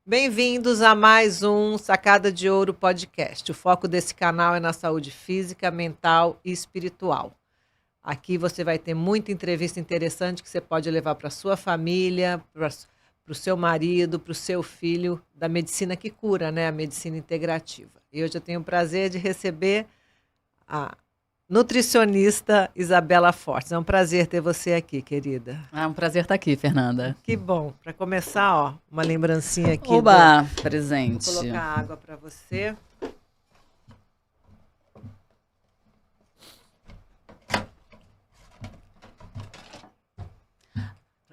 Bem-vindos a mais um Sacada de Ouro podcast. O foco desse canal é na saúde física, mental e espiritual. Aqui você vai ter muita entrevista interessante que você pode levar para sua família, para o seu marido, para o seu filho, da medicina que cura, né? A medicina integrativa. E hoje eu tenho o prazer de receber a nutricionista Isabela Fortes. É um prazer ter você aqui, querida. É um prazer estar aqui, Fernanda. Que bom. Para começar, ó, uma lembrancinha aqui. Oba, presente. Vou colocar água para você.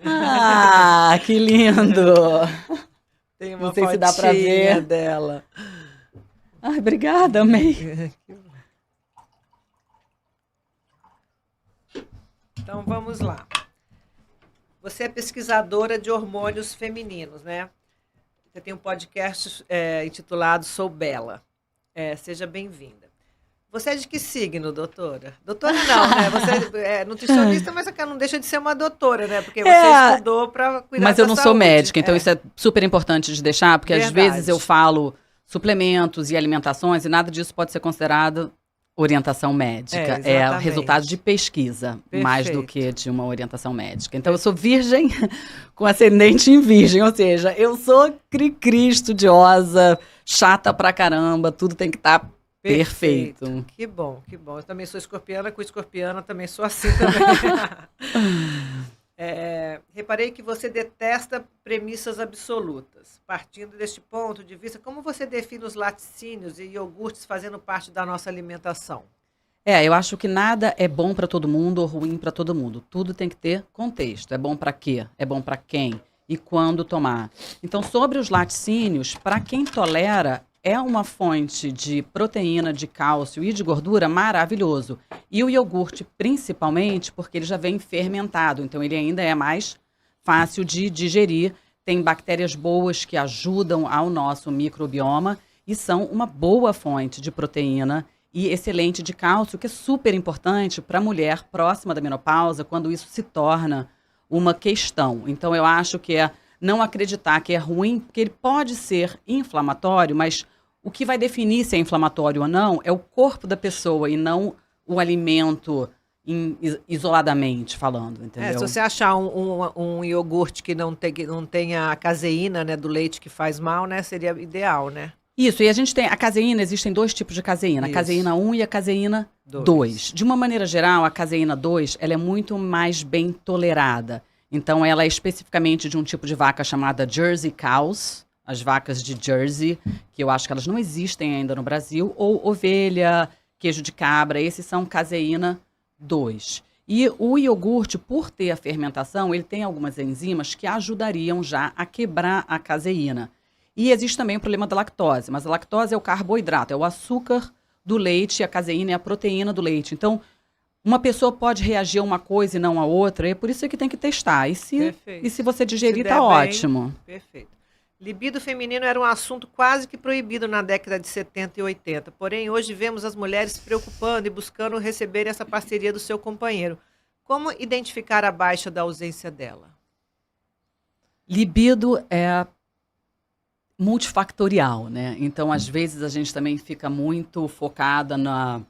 Ah, que lindo! Tem uma Não sei se dá para ver dela. Ai, obrigada, amei. Então vamos lá. Você é pesquisadora de hormônios femininos, né? Você tem um podcast intitulado Sou Bela. Seja bem-vinda. Você é de que signo, doutora? Doutora não, né? Você é nutricionista, mas não deixa de ser uma doutora, né? Porque você estudou para cuidar da Mas eu não saúde. sou médica, então isso é super importante de deixar, porque Verdade. às vezes eu falo suplementos e alimentações e nada disso pode ser considerado orientação médica. É resultado de pesquisa, mais do que de uma orientação médica. Então eu sou virgem com ascendente em virgem, ou seja, eu sou cri-cri, estudiosa, chata pra caramba, tudo tem que estar perfeito. Que bom, que bom. Eu também sou escorpiana, com escorpiana também sou assim também. Reparei que você detesta premissas absolutas. Partindo deste ponto de vista, como você define os laticínios e iogurtes fazendo parte da nossa alimentação? Eu acho que nada é bom para todo mundo ou ruim para todo mundo. Tudo tem que ter contexto. É bom para quê? É bom para quem? E quando tomar? Então, sobre os laticínios, para quem tolera, é uma fonte de proteína, de cálcio e de gordura maravilhoso. E o iogurte, principalmente, porque ele já vem fermentado, então ele ainda é mais fácil de digerir. Tem bactérias boas que ajudam ao nosso microbioma e são uma boa fonte de proteína e excelente de cálcio, que é super importante para a mulher próxima da menopausa, quando isso se torna uma questão. Então, eu acho que é não acreditar que é ruim, porque ele pode ser inflamatório, mas o que vai definir se é inflamatório ou não é o corpo da pessoa e não o alimento isoladamente falando, entendeu? Se você achar um iogurte que não tenha a caseína, né, do leite que faz mal, né, seria ideal, né? Isso, e a gente tem a caseína, existem dois tipos de caseína, a caseína 1 e a caseína 2. De uma maneira geral, a caseína 2, ela é muito mais bem tolerada. Então, ela é especificamente de um tipo de vaca chamada Jersey Cows, as vacas de Jersey, que eu acho que elas não existem ainda no Brasil, ou ovelha, queijo de cabra, esses são caseína 2. E o iogurte, por ter a fermentação, ele tem algumas enzimas que ajudariam já a quebrar a caseína. E existe também o problema da lactose, mas a lactose é o carboidrato, é o açúcar do leite, e a caseína é a proteína do leite. Então, uma pessoa pode reagir a uma coisa e não a outra, e é por isso que tem que testar. E se você digerir, tá ótimo. Perfeito. Libido feminino era um assunto quase que proibido na década de 70 e 80. Porém, hoje vemos as mulheres se preocupando e buscando receber essa parceria do seu companheiro. Como identificar a baixa da ausência dela? Libido é multifactorial, né? Então, às vezes, a gente também fica muito focada na...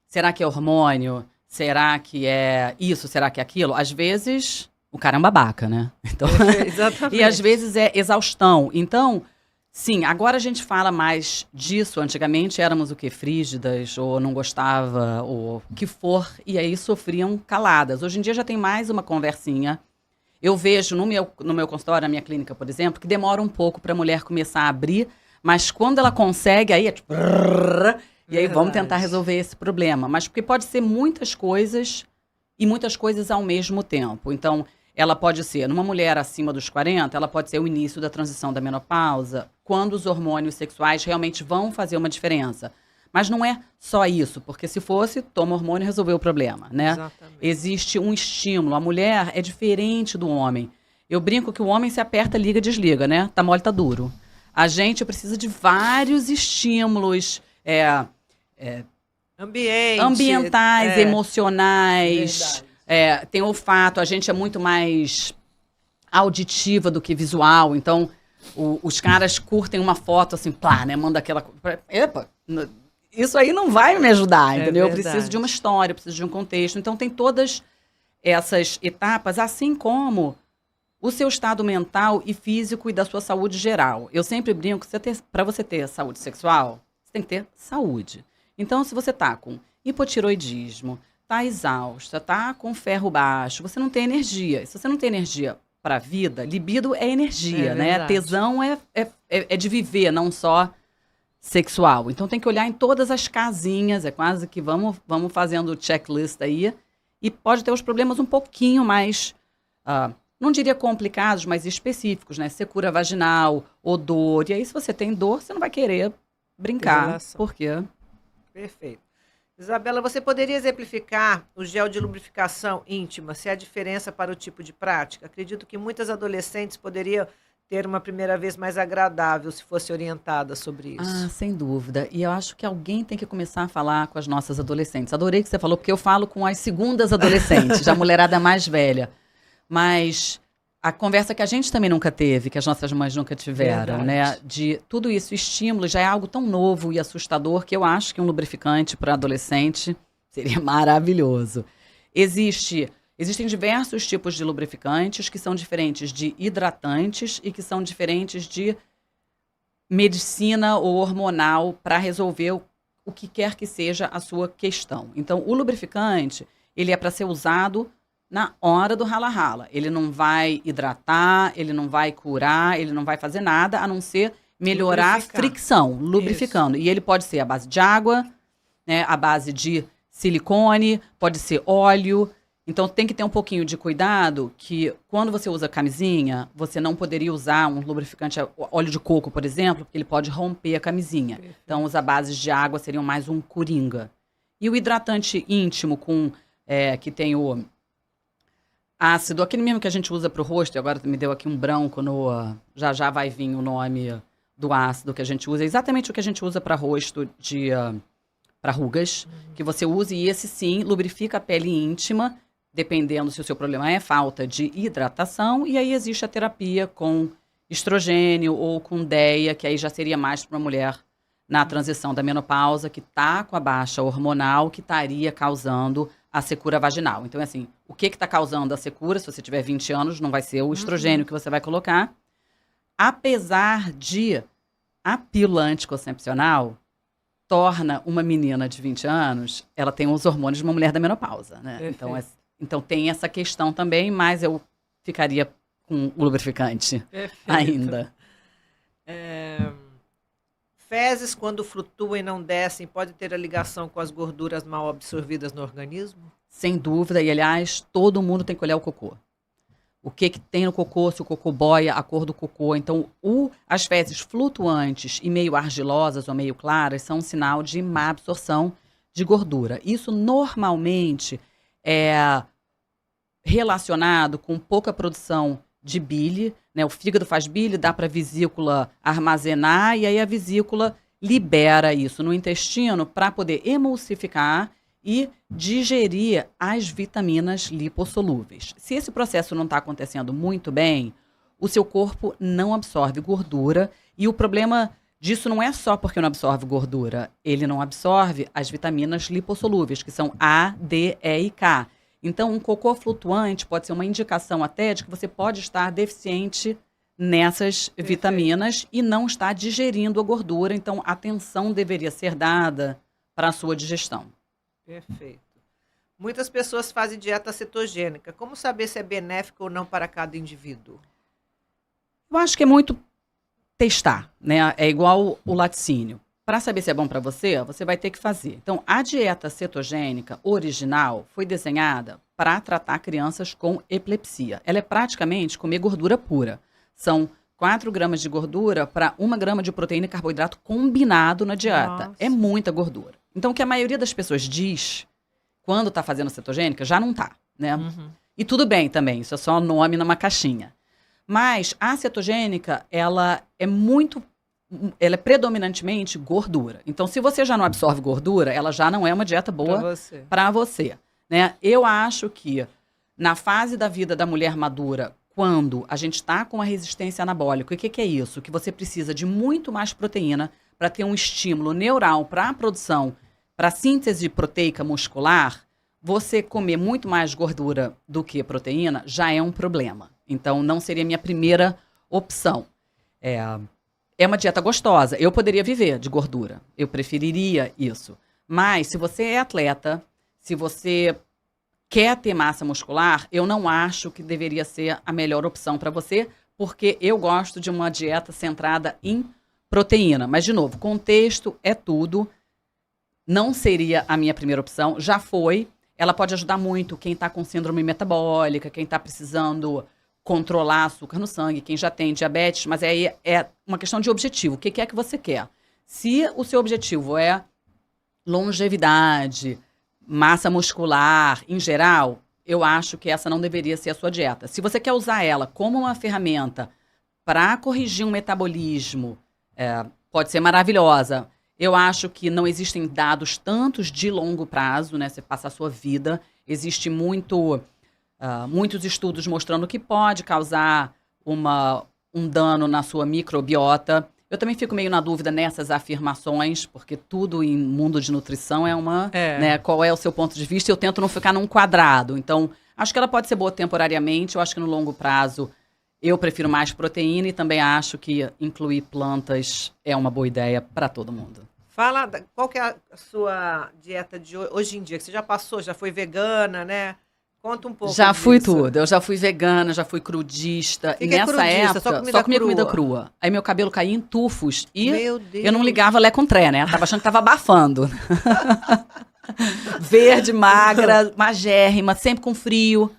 Será que é hormônio? Será que é isso? Será que é aquilo? Às vezes... O cara é um babaca, né? Então, exatamente. E às vezes é exaustão. Então, sim, agora a gente fala mais disso. Antigamente éramos o quê? Frígidas, ou não gostava, ou o que for. E aí sofriam caladas. Hoje em dia já tem mais uma conversinha. Eu vejo no meu consultório, na minha clínica, por exemplo, que demora um pouco para a mulher começar a abrir. Mas quando ela consegue, aí é tipo... E aí vamos tentar resolver esse problema. Mas porque pode ser muitas coisas e muitas coisas ao mesmo tempo. Então... Ela pode ser, numa mulher acima dos 40, ela pode ser o início da transição da menopausa, quando os hormônios sexuais realmente vão fazer uma diferença. Mas não é só isso, porque se fosse, toma hormônio e resolveu o problema, né? Exatamente. Existe um estímulo. A mulher é diferente do homem. Eu brinco que o homem se aperta, liga, desliga, né? Tá mole, tá duro. A gente precisa de vários estímulos ambientais, emocionais. Tem olfato, a gente é muito mais auditiva do que visual, então Os caras curtem uma foto assim, pá, né? Manda aquela... Epa, isso aí não vai me ajudar, entendeu? Eu preciso de uma história, eu preciso de um contexto. Então tem todas essas etapas, assim como o seu estado mental e físico e da sua saúde geral. Eu sempre brinco que para você ter saúde sexual, você tem que ter saúde. Então, se você tá com hipotiroidismo, tá exausta, tá com ferro baixo, você não tem energia. Se você não tem energia para a vida, libido é energia, né? Verdade. Tesão é de viver, não só sexual. Então tem que olhar em todas as casinhas, é quase que vamos fazendo checklist aí, e pode ter os problemas um pouquinho mais, não diria complicados, mas específicos, né? Secura vaginal, odor, e aí se você tem dor, você não vai querer brincar, porque... Perfeito. Isabela, você poderia exemplificar o gel de lubrificação íntima, se há diferença para o tipo de prática? Acredito que muitas adolescentes poderiam ter uma primeira vez mais agradável se fosse orientada sobre isso. Ah, sem dúvida. E eu acho que alguém tem que começar a falar com as nossas adolescentes. Adorei que você falou, porque eu falo com as segundas adolescentes, já a mulherada mais velha. Mas a conversa que a gente também nunca teve, que as nossas mães nunca tiveram, né? De tudo isso, estímulo, já é algo tão novo e assustador que eu acho que um lubrificante para adolescente seria maravilhoso. Existem diversos tipos de lubrificantes que são diferentes de hidratantes e que são diferentes de medicina ou hormonal para resolver o que quer que seja a sua questão. Então, o lubrificante, ele é para ser usado na hora do rala-rala. Ele não vai hidratar, ele não vai curar, ele não vai fazer nada, a não ser melhorar a fricção, lubrificando. Isso. E ele pode ser à base de água, né, à base de silicone, pode ser óleo. Então, tem que ter um pouquinho de cuidado que, quando você usa camisinha, você não poderia usar um lubrificante, óleo de coco, por exemplo, porque ele pode romper a camisinha. Perfeito. Então, as bases de água seriam mais um coringa. E o hidratante íntimo, que tem o ácido, aquele mesmo que a gente usa para o rosto, e agora me deu aqui um branco, já vai vir o nome do ácido que a gente usa, é exatamente o que a gente usa para rosto, para rugas, que você usa, e esse sim lubrifica a pele íntima, dependendo se o seu problema é falta de hidratação, e aí existe a terapia com estrogênio ou com DEA, que aí já seria mais para uma mulher na transição da menopausa, que está com a baixa hormonal, que estaria causando a secura vaginal. Então, assim, o que está causando a secura, se você tiver 20 anos, não vai ser o estrogênio que você vai colocar. Apesar de a pílula anticoncepcional torna uma menina de 20 anos, ela tem os hormônios de uma mulher da menopausa, né? Então tem essa questão também, mas eu ficaria com o lubrificante ainda. Fezes, quando flutuam e não descem, pode ter a ligação com as gorduras mal absorvidas no organismo? Sem dúvida, e aliás, todo mundo tem que olhar o cocô. O que tem no cocô, se o cocô boia, a cor do cocô. Então, as fezes flutuantes e meio argilosas ou meio claras são um sinal de má absorção de gordura. Isso normalmente é relacionado com pouca produção de bile, né? O fígado faz bile, dá para a vesícula armazenar e aí a vesícula libera isso no intestino para poder emulsificar e digerir as vitaminas lipossolúveis. Se esse processo não está acontecendo muito bem, o seu corpo não absorve gordura e o problema disso não é só porque não absorve gordura, ele não absorve as vitaminas lipossolúveis, que são A, D, E e K. Então, um cocô flutuante pode ser uma indicação até de que você pode estar deficiente nessas vitaminas e não está digerindo a gordura. Então, atenção deveria ser dada para a sua digestão. Perfeito. Muitas pessoas fazem dieta cetogênica. Como saber se é benéfica ou não para cada indivíduo? Eu acho que é muito testar, né? É igual o laticínio. Para saber se é bom para você, você vai ter que fazer. Então, a dieta cetogênica original foi desenhada para tratar crianças com epilepsia. Ela é praticamente comer gordura pura. São 4 gramas de gordura para 1 grama de proteína e carboidrato combinado na dieta. Nossa. É muita gordura. Então, o que a maioria das pessoas diz, quando está fazendo cetogênica, já não está, né? E tudo bem também, isso é só nome numa caixinha. Mas a cetogênica, ela é predominantemente gordura. Então, se você já não absorve gordura, ela já não é uma dieta boa para você. Né? Eu acho que na fase da vida da mulher madura, quando a gente está com uma resistência anabólica. O que é isso? Que você precisa de muito mais proteína para ter um estímulo neural para a produção, para a síntese proteica muscular. Você comer muito mais gordura do que proteína já é um problema. Então, não seria minha primeira opção. É uma dieta gostosa. Eu poderia viver de gordura. Eu preferiria isso. Mas, se você é atleta, se você quer ter massa muscular, eu não acho que deveria ser a melhor opção para você, porque eu gosto de uma dieta centrada em proteína. Mas, de novo, contexto é tudo. Não seria a minha primeira opção. Já foi. Ela pode ajudar muito quem está com síndrome metabólica, quem está precisando controlar açúcar no sangue, quem já tem diabetes, mas aí é uma questão de objetivo. O que é que você quer? Se o seu objetivo é longevidade, massa muscular, em geral, eu acho que essa não deveria ser a sua dieta. Se você quer usar ela como uma ferramenta para corrigir um metabolismo, pode ser maravilhosa. Eu acho que não existem dados tantos de longo prazo, né? Você passa a sua vida. Existe muitos estudos mostrando que pode causar um dano na sua microbiota. Eu também fico meio na dúvida nessas afirmações, porque tudo em mundo de nutrição né, qual é o seu ponto de vista, eu tento não ficar num quadrado. Então, acho que ela pode ser boa temporariamente, eu acho que no longo prazo eu prefiro mais proteína e também acho que incluir plantas é uma boa ideia para todo mundo. Fala, qual que é a sua dieta de hoje em dia? Que você já passou, já foi vegana, né? Conta um pouco Já fui disso. tudo. Eu já fui vegana, já fui crudista. Que e que é nessa crudista? época, só comia comida crua. Aí meu cabelo caía em tufos. E Meu Deus. eu não ligava lé com tré, né? Tava achando que tava abafando. Verde, magra, magérrima, sempre com frio.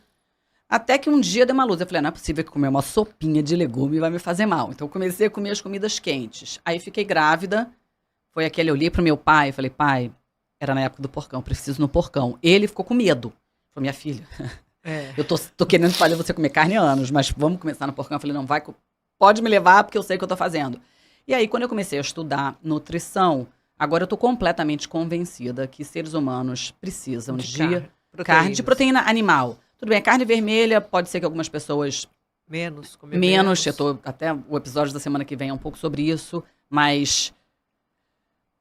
Até que um dia deu uma luz. Eu falei, não é possível que comer uma sopinha de legume vai me fazer mal. Então eu comecei a comer as comidas quentes. Aí fiquei grávida. Foi aquele, eu li pro meu pai. Eu falei, pai, era na época do porcão, preciso no porcão. Ele ficou com medo. Falei, minha filha, eu tô querendo fazer você comer carne há anos, mas vamos começar no porcão. Eu falei, não, pode me levar porque eu sei o que eu tô fazendo. E aí, quando eu comecei a estudar nutrição, agora eu tô completamente convencida que seres humanos precisam de carne, de proteína animal. Tudo bem, a carne vermelha pode ser que algumas pessoas... Menos. Eu tô, até o episódio da semana que vem é um pouco sobre isso, mas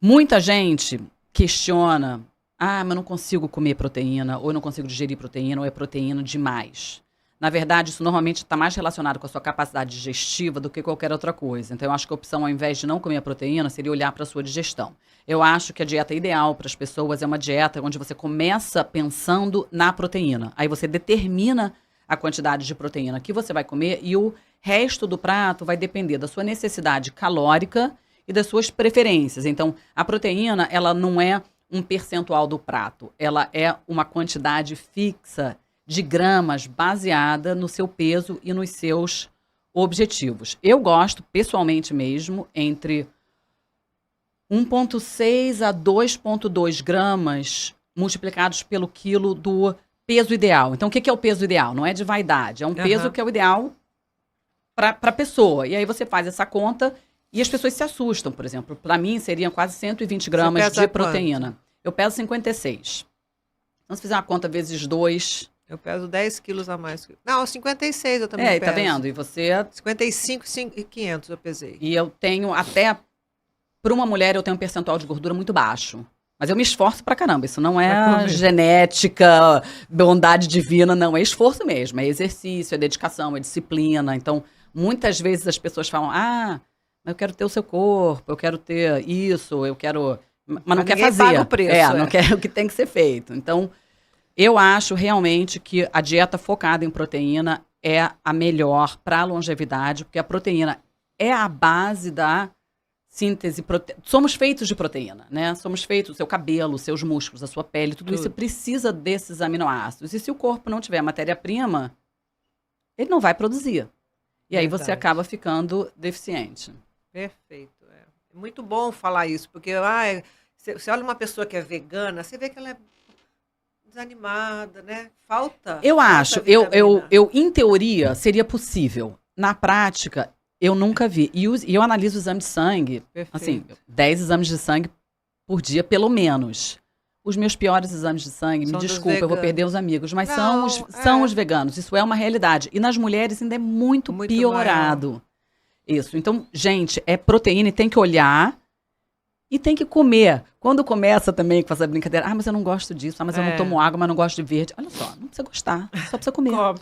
muita gente questiona... mas eu não consigo comer proteína, ou eu não consigo digerir proteína, ou é proteína demais. Na verdade, isso normalmente está mais relacionado com a sua capacidade digestiva do que qualquer outra coisa. Então, eu acho que a opção, ao invés de não comer a proteína, seria olhar para a sua digestão. Eu acho que a dieta ideal para as pessoas é uma dieta onde você começa pensando na proteína. Aí você determina a quantidade de proteína que você vai comer e o resto do prato vai depender da sua necessidade calórica e das suas preferências. Então, a proteína, ela não é um percentual do prato. Ela é uma quantidade fixa de gramas baseada no seu peso e nos seus objetivos. Eu gosto, pessoalmente mesmo, entre 1,6 a 2,2 gramas multiplicados pelo quilo do peso ideal. Então, o que é o peso ideal? Não é de vaidade. É um peso que é o ideal para a pessoa. E aí você faz essa conta e as pessoas se assustam, por exemplo. Para mim, seriam quase 120 gramas de proteína. Quanto? Eu peso 56. Então, se fizer uma conta vezes 2... Eu peso 10 quilos a mais. Não, 56 eu também peso. Tá vendo? E você... 55 e 500 eu pesei. E eu tenho até... Para uma mulher, eu tenho um percentual de gordura muito baixo. Mas eu me esforço pra caramba. Isso não é genética, bondade divina, não. É esforço mesmo. É exercício, é dedicação, é disciplina. Então, muitas vezes as pessoas falam, eu quero ter o seu corpo, eu quero ter isso, eu quero... Mas não quer fazer. Paga o preço, não quer o que tem que ser feito. Então, eu acho realmente que a dieta focada em proteína é a melhor para a longevidade, porque a proteína é a base da síntese. Somos feitos de proteína, né? Somos feitos, o seu cabelo, os seus músculos, a sua pele, tudo isso precisa desses aminoácidos. E se o corpo não tiver matéria-prima, ele não vai produzir. E aí você acaba ficando deficiente. Perfeito. É muito bom falar isso, porque você olha uma pessoa que é vegana, você vê que ela é desanimada, né? Falta. Eu acho, eu em teoria seria possível. Na prática, eu nunca vi. E eu analiso o exame de sangue, assim, 10 exames de sangue por dia, pelo menos. os meus piores exames de sangue, São me dos desculpa, eu vou veganos. perder os amigos, mas Não, são os veganos. Isso é uma realidade. E nas mulheres ainda é muito piorado. Isso. Então, gente, é proteína e tem que olhar e tem que comer. Quando começa também com essa brincadeira, mas eu não gosto disso, mas eu não tomo água, mas não gosto de verde. Olha só, não precisa gostar, só precisa comer. Come.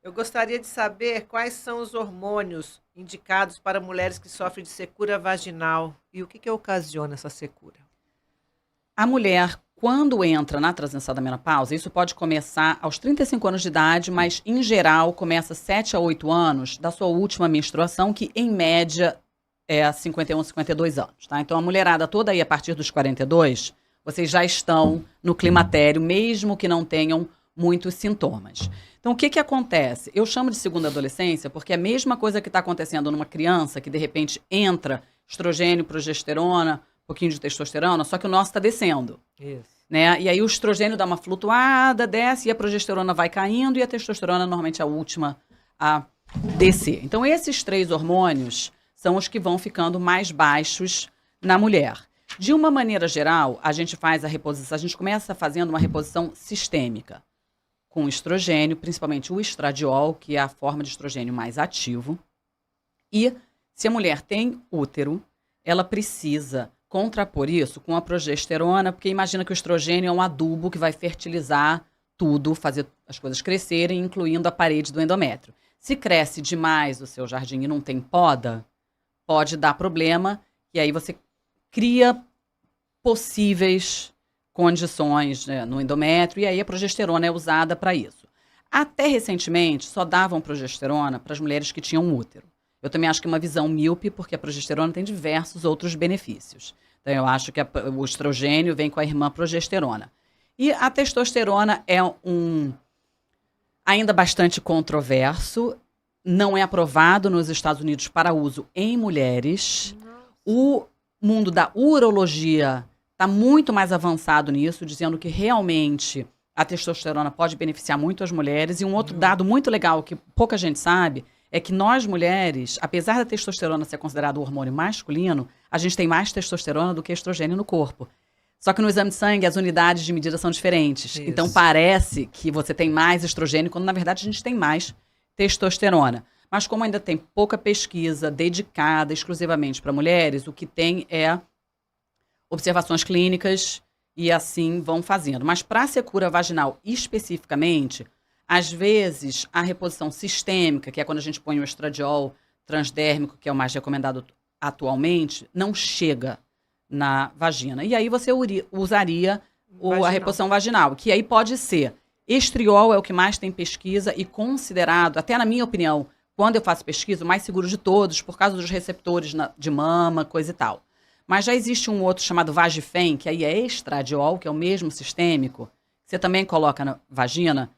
Eu gostaria de saber quais são os hormônios indicados para mulheres que sofrem de secura vaginal e o que ocasiona essa secura. A mulher, quando entra na transição da menopausa, isso pode começar aos 35 anos de idade, mas em geral começa 7 a 8 anos da sua última menstruação, que em média é 51, 52 anos, tá? Então a mulherada toda aí a partir dos 42, vocês já estão no climatério, mesmo que não tenham muitos sintomas. Então o que acontece? Eu chamo de segunda adolescência porque é a mesma coisa que está acontecendo numa criança que de repente entra estrogênio, progesterona, um pouquinho de testosterona, só que o nosso está descendo. Isso. Né? E aí o estrogênio dá uma flutuada, desce, e a progesterona vai caindo, e a testosterona normalmente é a última a descer. Então esses 3 hormônios são os que vão ficando mais baixos na mulher. De uma maneira geral, a gente faz a reposição, a gente começa fazendo uma reposição sistêmica com estrogênio, principalmente o estradiol, que é a forma de estrogênio mais ativo. E se a mulher tem útero, ela precisa contrapor isso com a progesterona, porque imagina que o estrogênio é um adubo que vai fertilizar tudo, fazer as coisas crescerem, incluindo a parede do endométrio. Se cresce demais o seu jardim e não tem poda, pode dar problema, e aí você cria possíveis condições, né, no endométrio, e aí a progesterona é usada para isso. Até recentemente, só davam progesterona para as mulheres que tinham útero. Eu também acho que é uma visão míope, porque a progesterona tem diversos outros benefícios. Então, eu acho que o estrogênio vem com a irmã progesterona. E a testosterona é ainda bastante controverso, não é aprovado nos Estados Unidos para uso em mulheres. O mundo da urologia está muito mais avançado nisso, dizendo que realmente a testosterona pode beneficiar muito as mulheres. E um outro dado muito legal que pouca gente sabe é que nós mulheres, apesar da testosterona ser considerado o hormônio masculino, a gente tem mais testosterona do que estrogênio no corpo. Só que no exame de sangue as unidades de medida são diferentes. Isso. Então parece que você tem mais estrogênio, quando na verdade a gente tem mais testosterona. Mas como ainda tem pouca pesquisa dedicada exclusivamente para mulheres, o que tem é observações clínicas e assim vão fazendo. Mas para a secura vaginal especificamente, às vezes a reposição sistêmica, que é quando a gente põe o estradiol transdérmico, que é o mais recomendado atualmente, não chega na vagina. E aí você usaria a reposição vaginal, que aí pode ser estriol, é o que mais tem pesquisa e considerado, até na minha opinião, quando eu faço pesquisa, o mais seguro de todos, por causa dos receptores de mama, coisa e tal. Mas já existe um outro chamado Vagifem, que aí é estradiol, que é o mesmo sistêmico, que você também coloca na vagina.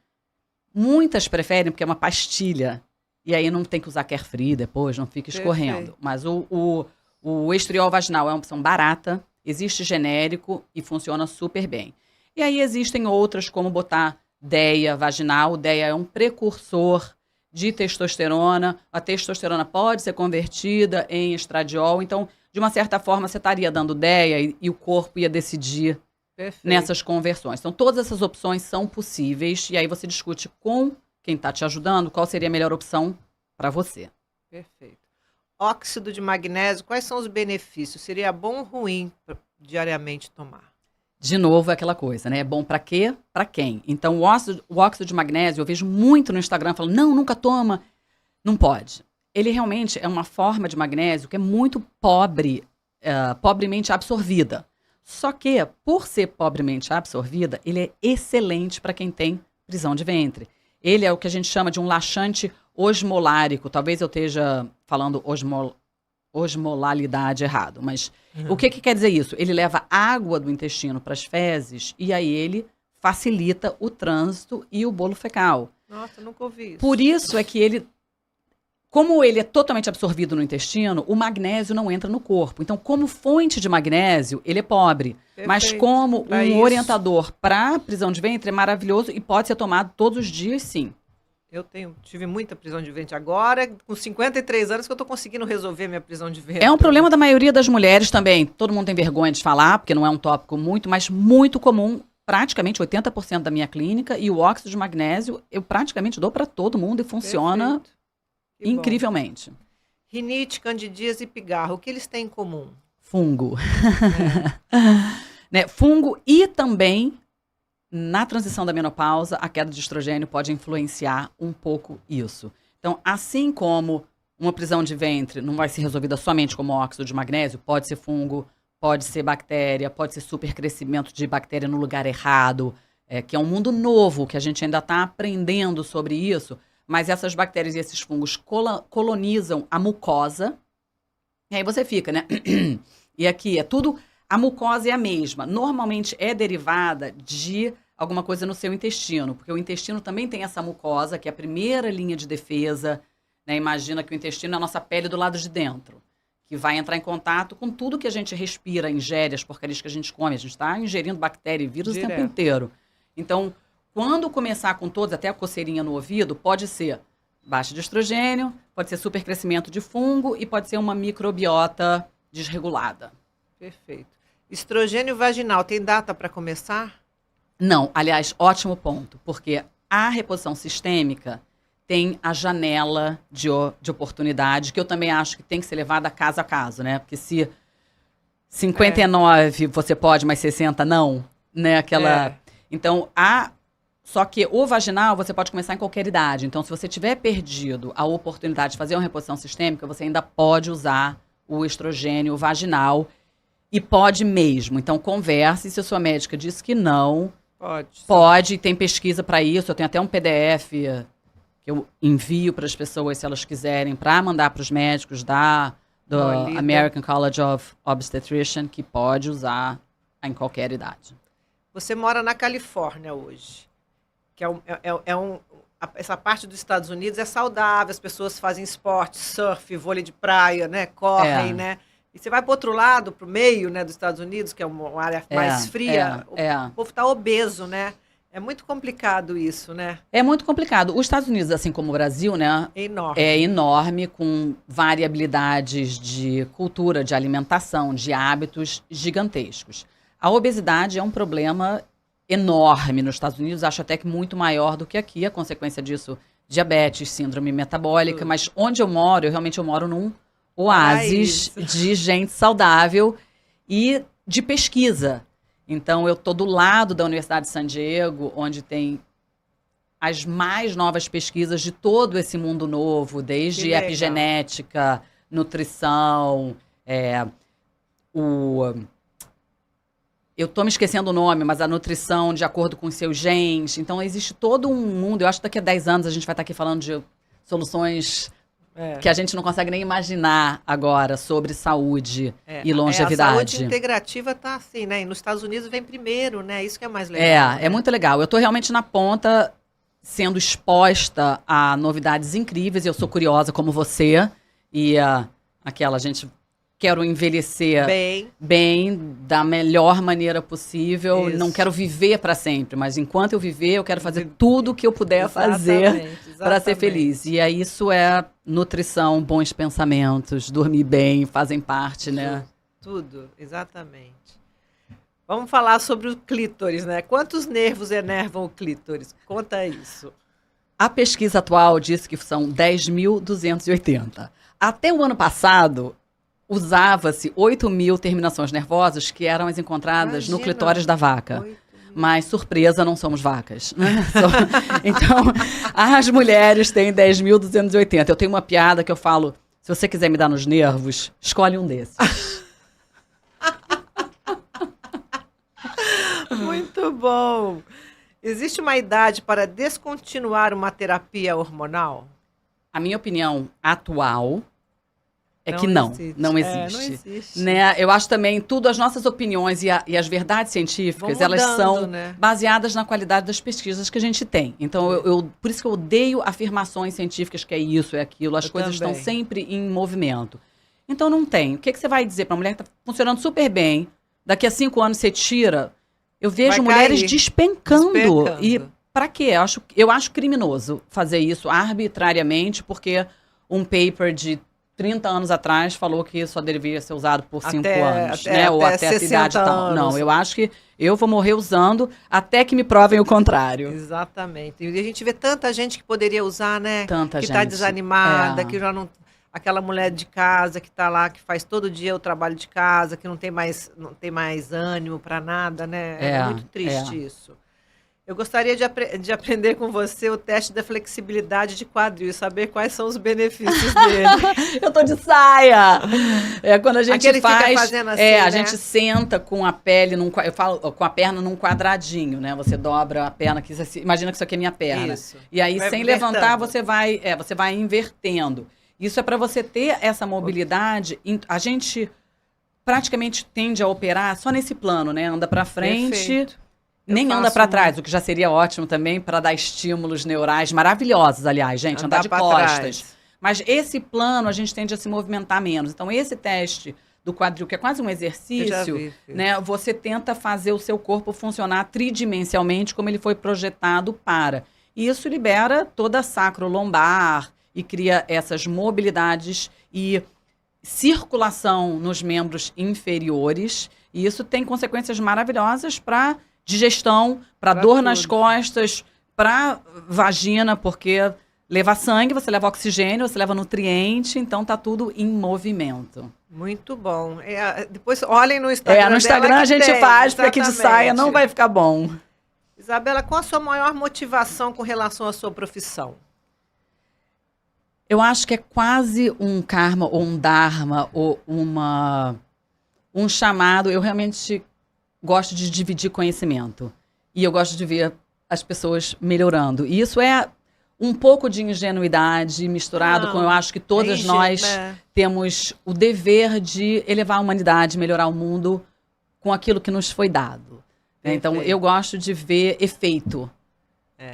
Muitas preferem porque é uma pastilha, e aí não tem que usar carefree depois, não fica escorrendo. Perfeito. Mas o estriol vaginal é uma opção barata, existe genérico e funciona super bem. E aí existem outras, como botar DEA vaginal. O DEA é um precursor de testosterona. A testosterona pode ser convertida em estradiol. Então, de uma certa forma, você estaria dando DEA e o corpo ia decidir nessas conversões. Então, todas essas opções são possíveis. E aí você discute com quem está te ajudando qual seria a melhor opção para você. Perfeito. Óxido de magnésio, quais são os benefícios? Seria bom ou ruim diariamente tomar? De novo, é aquela coisa, né? É bom para quê? Para quem? Então, o óxido de magnésio, eu vejo muito no Instagram falando, não, nunca toma. Não pode. Ele realmente é uma forma de magnésio que é muito pobremente absorvida. Só que, por ser pobremente absorvida, ele é excelente para quem tem prisão de ventre. Ele é o que a gente chama de um laxante osmolárico. Talvez eu esteja falando osmolalidade errado, mas o que quer dizer isso? Ele leva água do intestino para as fezes e aí ele facilita o trânsito e o bolo fecal. Nossa, nunca ouvi isso. Por isso é que ele, como ele é totalmente absorvido no intestino, o magnésio não entra no corpo. Então, como fonte de magnésio, ele é pobre. Perfeito. Mas como orientador para prisão de ventre, é maravilhoso e pode ser tomado todos os dias, sim. Eu tive muita prisão de ventre agora, com 53 anos que eu tô conseguindo resolver minha prisão de ventre. É um problema da maioria das mulheres também. Todo mundo tem vergonha de falar, porque não é um tópico mas muito comum. Praticamente 80% da minha clínica. E o óxido de magnésio eu praticamente dou para todo mundo e funciona incrivelmente. Bom. Rinite, candidíase e pigarro, o que eles têm em comum? Fungo. Né? Fungo e também, na transição da menopausa, a queda de estrogênio pode influenciar um pouco isso. Então, assim como uma prisão de ventre não vai ser resolvida somente como óxido de magnésio, pode ser fungo, pode ser bactéria, pode ser supercrescimento de bactéria no lugar errado, que é um mundo novo, que a gente ainda está aprendendo sobre isso, mas essas bactérias e esses fungos colonizam a mucosa, e aí você fica, né? E aqui é tudo, a mucosa é a mesma. Normalmente é derivada de alguma coisa no seu intestino, porque o intestino também tem essa mucosa, que é a primeira linha de defesa, né? Imagina que o intestino é a nossa pele do lado de dentro, que vai entrar em contato com tudo que a gente respira, ingere, as porcarias que a gente come. A gente está ingerindo bactéria e vírus o tempo inteiro. Então, quando começar com todos, até a coceirinha no ouvido, pode ser baixa de estrogênio, pode ser supercrescimento de fungo e pode ser uma microbiota desregulada. Perfeito. Estrogênio vaginal, tem data para começar? Não, aliás, ótimo ponto, porque a reposição sistêmica tem a janela de oportunidade, que eu também acho que tem que ser levada caso a caso, né? Porque se 59 você pode, mas 60 não, né? Então, só que o vaginal você pode começar em qualquer idade. Então, se você tiver perdido a oportunidade de fazer uma reposição sistêmica, você ainda pode usar o estrogênio vaginal e pode mesmo. Então, converse. Se a sua médica diz que não, pode. Tem pesquisa para isso. Eu tenho até um PDF que eu envio para as pessoas, se elas quiserem, para mandar para os médicos do American College of Obstetrician, que pode usar em qualquer idade. Você mora na Califórnia hoje, que essa parte dos Estados Unidos é saudável, as pessoas fazem esporte, surf, vôlei de praia, né? Correm, né? E você vai para o outro lado, para o meio, né, dos Estados Unidos, que é uma área mais fria, o povo está obeso, né? É muito complicado isso, né? É muito complicado. Os Estados Unidos, assim como o Brasil, né? É enorme, com variabilidades de cultura, de alimentação, de hábitos gigantescos. A obesidade é um problema enorme nos Estados Unidos, acho até que muito maior do que aqui. A consequência disso, diabetes, síndrome metabólica. Mas onde eu moro, eu moro num oásis de gente saudável e de pesquisa. Então, eu estou do lado da Universidade de San Diego, onde tem as mais novas pesquisas de todo esse mundo novo, desde epigenética, nutrição, eu estou me esquecendo o nome, mas a nutrição de acordo com os seus genes. Então, existe todo um mundo. Eu acho que daqui a 10 anos a gente vai estar aqui falando de soluções que a gente não consegue nem imaginar agora sobre saúde e longevidade. A saúde integrativa está assim, né? E nos Estados Unidos vem primeiro, né? Isso que é mais legal. É muito legal. Eu estou realmente na ponta, sendo exposta a novidades incríveis. Eu sou curiosa como você. E quero envelhecer bem, da melhor maneira possível. Isso. Não quero viver para sempre, mas enquanto eu viver, eu quero fazer tudo o que eu puder fazer para ser feliz. E aí isso é nutrição, bons pensamentos, dormir bem, fazem parte, né? Tudo, exatamente. Vamos falar sobre o clítoris, né? Quantos nervos enervam o clítoris? Conta isso. A pesquisa atual diz que são 10.280. Até o ano passado, usava-se 8.000 terminações nervosas que eram as encontradas no clitóris da vaca. Mas, surpresa, não somos vacas. Né? Então, as mulheres têm 10.280. Eu tenho uma piada que eu falo, se você quiser me dar nos nervos, escolhe um desses. Muito bom. Existe uma idade para descontinuar uma terapia hormonal? A minha opinião atual é que não existe. Não existe. Né? Eu acho também tudo, as nossas opiniões e as verdades científicas, elas são baseadas na qualidade das pesquisas que a gente tem. Então, por isso que eu odeio afirmações científicas que é isso, é aquilo. As coisas estão sempre em movimento. Então, não tem. O que você vai dizer para uma mulher que está funcionando super bem, daqui a 5 anos você tira? Eu vejo mulheres despencando. E para quê? Eu acho criminoso fazer isso arbitrariamente, porque um paper de 30 anos atrás falou que só deveria ser usado por 5 anos, né? Ou até essa idade e tal. Não, eu acho que eu vou morrer usando até que me provem o contrário. Exatamente. E a gente vê tanta gente que poderia usar, né? Tanta que gente. está desanimada, que já não... Aquela mulher de casa que está lá, que faz todo dia o trabalho de casa, que não tem mais ânimo para nada, né? É muito triste isso. Eu gostaria de aprender com você o teste da flexibilidade de quadril e saber quais são os benefícios dele. Eu tô de saia! Quando a gente Aquele faz, fica fazendo assim, a né? gente senta com a pele, eu falo com a perna num quadradinho, né? Você dobra a perna, imagina que isso aqui é minha perna. Isso. E aí, Vai sem invertendo. levantar, você vai invertendo. Isso é para você ter essa mobilidade. A gente praticamente tende a operar só nesse plano, né? Anda para frente... Perfeito. Nem anda para trás, o que já seria ótimo também para dar estímulos neurais maravilhosos, aliás, gente, andar de costas. Trás. Mas esse plano a gente tende a se movimentar menos. Então, esse teste do quadril, que é quase um exercício, né? Você tenta fazer o seu corpo funcionar tridimensionalmente como ele foi projetado para. E isso libera toda a sacro-lombar e cria essas mobilidades e circulação nos membros inferiores. E isso tem consequências maravilhosas para digestão, para dor nas costas, para vagina, porque leva sangue, você leva oxigênio, você leva nutriente, então tá tudo em movimento. Muito bom. Depois olhem no Instagram. No Instagram a gente faz, porque aqui de saia não vai ficar bom. Isabela, qual a sua maior motivação com relação à sua profissão? Eu acho que é quase um karma, ou um dharma, ou um chamado. Eu realmente gosto de dividir conhecimento. E eu gosto de ver as pessoas melhorando. E isso é um pouco de ingenuidade misturado com, eu acho que todas nós temos o dever de elevar a humanidade, melhorar o mundo com aquilo que nos foi dado. Então, eu gosto de ver efeito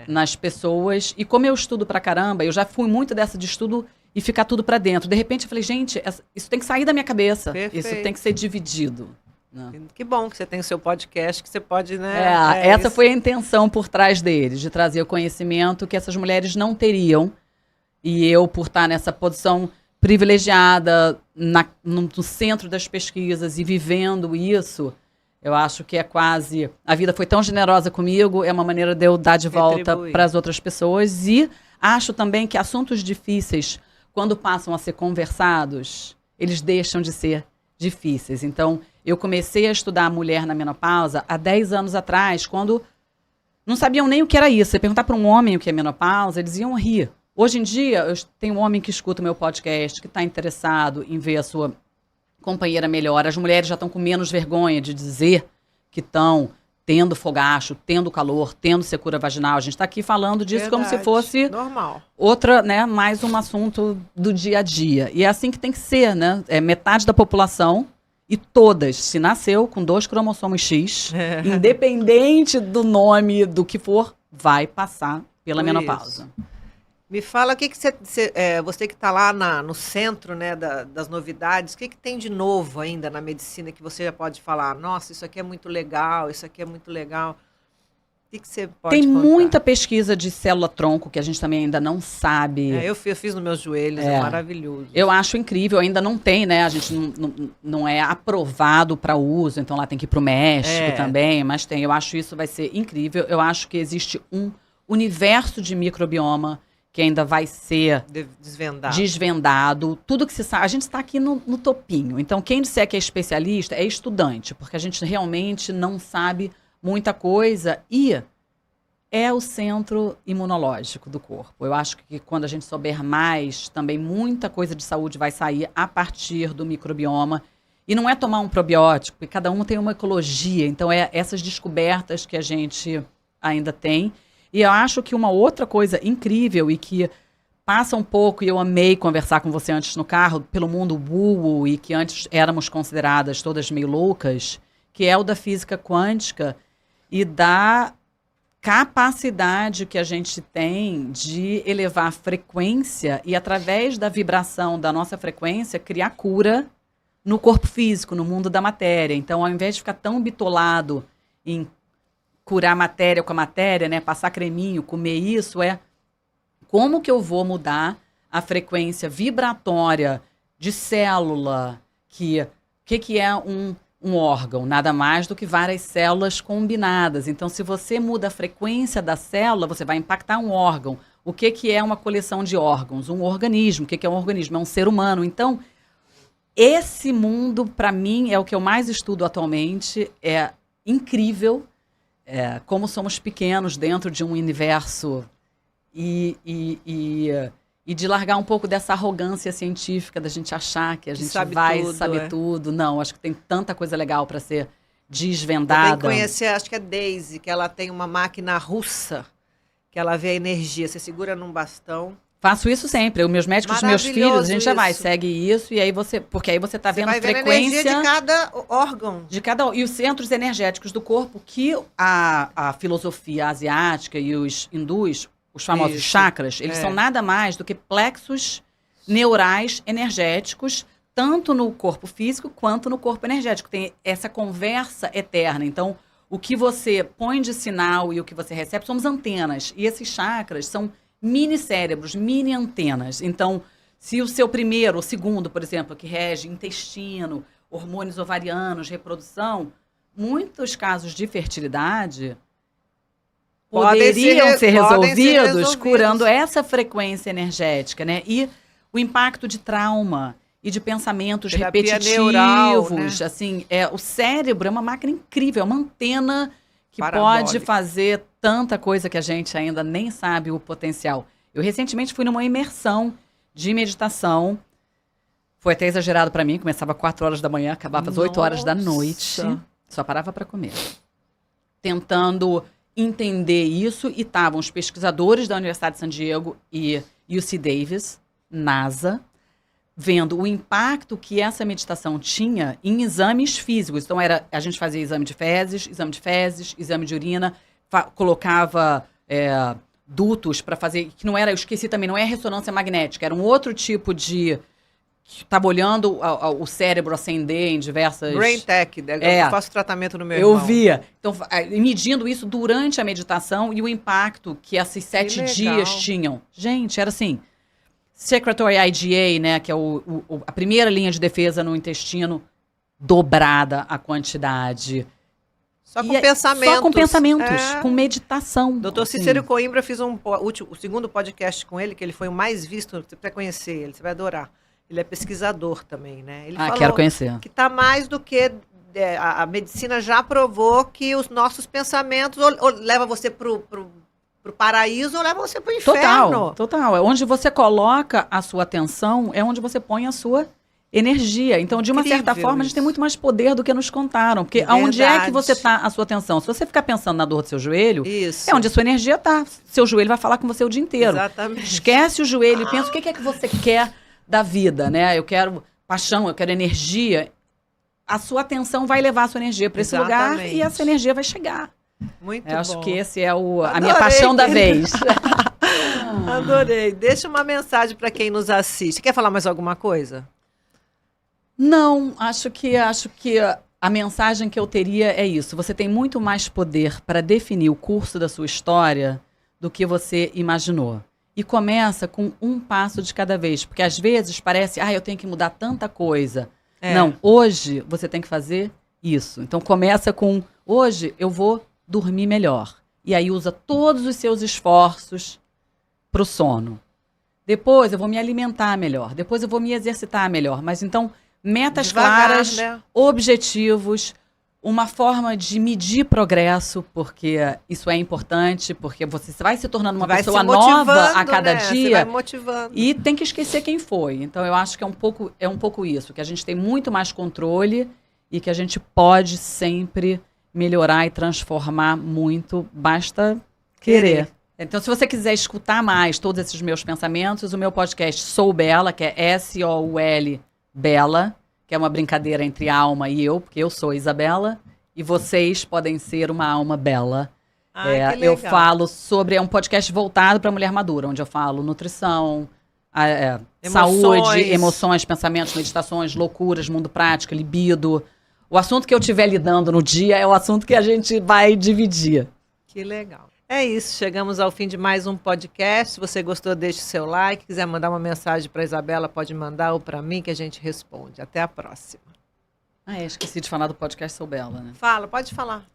nas pessoas. E como eu estudo pra caramba, eu já fui muito dessa de estudo e ficar tudo pra dentro. De repente, eu falei, gente, isso tem que sair da minha cabeça. Isso tem que ser dividido. Não. Que bom que você tem o seu podcast, que você pode, né? Essa foi a intenção por trás deles, de trazer o conhecimento que essas mulheres não teriam. E eu, por estar nessa posição privilegiada, no centro das pesquisas e vivendo isso, eu acho que é quase... A vida foi tão generosa comigo, é uma maneira de eu dar de volta para as outras pessoas. E acho também que assuntos difíceis, quando passam a ser conversados, eles deixam de ser difíceis. Então, eu comecei a estudar a mulher na menopausa há 10 anos atrás, quando não sabiam nem o que era isso. Você perguntar para um homem o que é menopausa, eles iam rir. Hoje em dia, eu tenho um homem que escuta o meu podcast, que está interessado em ver a sua companheira melhor. As mulheres já estão com menos vergonha de dizer que estão tendo fogacho, tendo calor, tendo secura vaginal. A gente está aqui falando disso como se fosse normal. Outra, né, mais um assunto do dia a dia. E é assim que tem que ser, né? Metade da população e todas, se nasceu com 2 cromossomos X, independente do nome, do que for, vai passar pela menopausa. Me fala o que você que está lá no centro, né, das novidades, o que tem de novo ainda na medicina que você já pode falar? Nossa, isso aqui é muito legal, isso aqui é muito legal. O que você pode Tem contar? muita pesquisa de célula-tronco que a gente também ainda não sabe. Eu fiz nos meus joelhos, é maravilhoso. Eu acho incrível, ainda não tem, né? A gente não é aprovado para uso, então lá tem que ir para o México também, mas tem. Eu acho isso vai ser incrível. Eu acho que existe um universo de microbioma que ainda vai ser desvendado. Tudo que se sabe. A gente está aqui no topinho. Então, quem disser que é especialista é estudante, porque a gente realmente não sabe muita coisa e é o centro imunológico do corpo. Eu acho que quando a gente souber mais, também muita coisa de saúde vai sair a partir do microbioma. E não é tomar um probiótico, porque cada um tem uma ecologia. Então, é essas descobertas que a gente ainda tem. E eu acho que uma outra coisa incrível e que passa um pouco, e eu amei conversar com você antes no carro, pelo mundo woo e que antes éramos consideradas todas meio loucas, que é o da física quântica e da capacidade que a gente tem de elevar a frequência e, através da vibração da nossa frequência, criar cura no corpo físico, no mundo da matéria. Então, ao invés de ficar tão bitolado em curar matéria com a matéria, né? Passar creminho, comer isso, é como que eu vou mudar a frequência vibratória de célula, que é um órgão? Nada mais do que várias células combinadas. Então, se você muda a frequência da célula, você vai impactar um órgão. O que é uma coleção de órgãos? Um organismo. O que é um organismo? É um ser humano. Então, esse mundo, para mim, é o que eu mais estudo atualmente. É incrível como somos pequenos dentro de um universo e de largar um pouco dessa arrogância científica da gente achar que a gente vai saber tudo. Não, acho que tem tanta coisa legal para ser desvendada. Eu tenho que conhecer, acho que é Daisy, que ela tem uma máquina russa, que ela vê a energia. Você segura num bastão. Faço isso sempre. Os meus médicos, os meus filhos, a gente já vai, segue isso, e aí porque aí você está vendo vai frequência. Vendo a energia de cada órgão. E os centros energéticos do corpo, que a filosofia asiática e os hindus, os famosos chakras, eles são nada mais do que plexos neurais energéticos, tanto no corpo físico quanto no corpo energético. Tem essa conversa eterna. Então, o que você põe de sinal e o que você recebe somos antenas. E esses chakras são mini cérebros, mini antenas. Então, se o seu primeiro, ou segundo, por exemplo, que rege intestino, hormônios ovarianos, reprodução, muitos casos de fertilidade poderiam ser resolvidos curando essa frequência energética, né? E o impacto de trauma e de pensamentos repetitivos, neural, né? Assim, o cérebro é uma máquina incrível, é uma antena que pode fazer tanta coisa que a gente ainda nem sabe o potencial. Eu recentemente fui numa imersão de meditação. Foi até exagerado para mim, começava às 4 horas da manhã, acabava às 8 horas da noite. Só parava para comer. Tentando entender isso, e estavam os pesquisadores da Universidade de San Diego e UC Davis, NASA, vendo o impacto que essa meditação tinha em exames físicos. Então, a gente fazia exame de fezes, exame de urina, colocava dutos para fazer, que não era, eu esqueci também, não é ressonância magnética, era um outro tipo de... Estava olhando o cérebro acender em diversas... Brain Tech, eu faço tratamento no meu irmão. Eu via. Então, medindo isso durante a meditação e o impacto que esses 7 dias tinham. Gente, era assim... Secretory IgA, né, que é a primeira linha de defesa no intestino, dobrada a quantidade. Só com pensamentos. Só com pensamentos, com meditação. Dr. Cícero Coimbra, fiz o segundo podcast com ele, que ele foi o mais visto, você vai conhecer ele, você vai adorar. Ele é pesquisador também, né? Ele falou quero conhecer. Que está mais do que... a medicina já provou que os nossos pensamentos levam você pro paraíso ou levam você pro inferno. Total. É onde você coloca a sua atenção, é onde você põe a sua energia. Então, de uma certa forma, a gente tem muito mais poder do que nos contaram. Porque aonde é que você está a sua atenção? Se você ficar pensando na dor do seu joelho, é onde a sua energia está. Seu joelho vai falar com você o dia inteiro. Exatamente. Esquece o joelho e pensa o que é que você quer da vida, né? Eu quero paixão, eu quero energia. A sua atenção vai levar a sua energia para esse lugar e essa energia vai chegar. Muito bom. Acho que esse é a minha paixão da vez. Adorei. Deixa uma mensagem para quem nos assiste. Quer falar mais alguma coisa? Não, acho que a mensagem que eu teria é isso. Você tem muito mais poder para definir o curso da sua história do que você imaginou. E começa com um passo de cada vez. Porque às vezes parece, eu tenho que mudar tanta coisa. Não, hoje você tem que fazer isso. Então começa com, hoje eu vou dormir melhor. E aí usa todos os seus esforços para o sono. Depois eu vou me alimentar melhor. Depois eu vou me exercitar melhor. Mas então, metas devagar, claras, né? Objetivos, uma forma de medir progresso, porque isso é importante, porque você vai se tornando uma pessoa nova a cada dia. Você vai motivando. E tem que esquecer quem foi. Então, eu acho que é um pouco isso, que a gente tem muito mais controle e que a gente pode sempre melhorar e transformar muito, basta querer. Então, se você quiser escutar mais todos esses meus pensamentos, o meu podcast Sou Bela, que é S-O-U-L Bela, que é uma brincadeira entre a alma e eu, porque eu sou Isabela, e vocês podem ser uma alma bela. Eu falo sobre... É um podcast voltado para a mulher madura, onde eu falo nutrição, saúde, emoções, pensamentos, meditações, loucuras, mundo prático, libido. O assunto que eu estiver lidando no dia é o assunto que a gente vai dividir. Que legal. É isso, chegamos ao fim de mais um podcast. Se você gostou, deixe seu like. Quiser mandar uma mensagem para a Isabela, pode mandar, ou para mim, que a gente responde. Até a próxima. Esqueci de falar do podcast Sou Bela, né? Fala, pode falar.